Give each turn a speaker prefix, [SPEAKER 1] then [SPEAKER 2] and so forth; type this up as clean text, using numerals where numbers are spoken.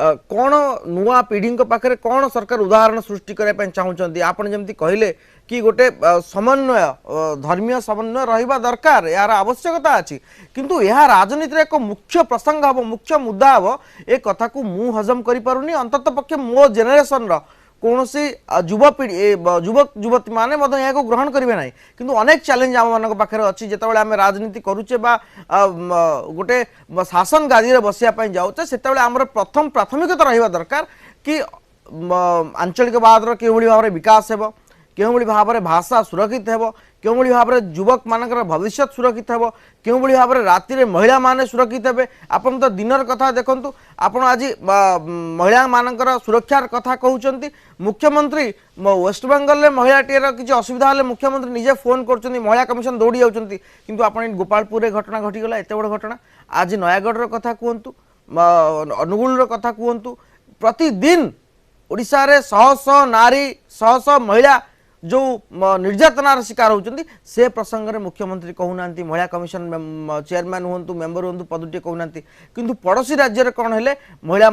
[SPEAKER 1] कौन नुआ पीढ़ी पाखे कौन सरकार उदाहरण सृष्टि करने चाहूँगी आप जमी कहले कि गोटे समन्वय धर्मीय समन्वय रहा दरकार यार आवश्यकता अच्छी किंतु यह राजनीति एक मुख्य प्रसंग हम मुख्य मुद्दा हम ए कथा को मु हजम करें अंतत पक्षे मो जेनेरेशन कौन सी युवपीढ़ी युवक युवती मैंने यहाँ ग्रहण करेंगे ना किंतु अनेक चैलेंज आम मान पाखे अच्छी जिते आम राजनीति करुचे गोटे शासन गादी में बसापी जाऊे से आमर प्रथम प्राथमिकता रहा दरकार कि आंचलिकवाद क्यों भाव में विकास हो क्यों भाव में भाषा सुरक्षित हो क्यों भाव में युवक मानकर भविष्य सुरक्षित हो क्यों भाव में राति में महिला माने सुरक्षित हे आपन तो दिनर कथा देखंतु आपन आज महिला मानकर सुरक्षार कथा कहउचंती मुख्यमंत्री वेस्ट बेंगल महिला टीर किसी असुविधा हेले मुख्यमंत्री निजे फोन कर महिला कमिशन दौड़ी जाउचंती किंतु आपन गोपालपुर घटना घटीगला एत बड़ घटना आज नयागढ़ कथा कहतु अनुगुल कथा कहतु प्रतिदिन ओडिशा रे शह शह नारी शह शह महिला जो निर्यातनार शिकार होती से प्रसंग में मुख्यमंत्री कहूना महिला कमिशन चेयरमैन हूँ मेंबर हूँ पदटी कहूना किंतु पड़ोशी राज्य कौन है महिला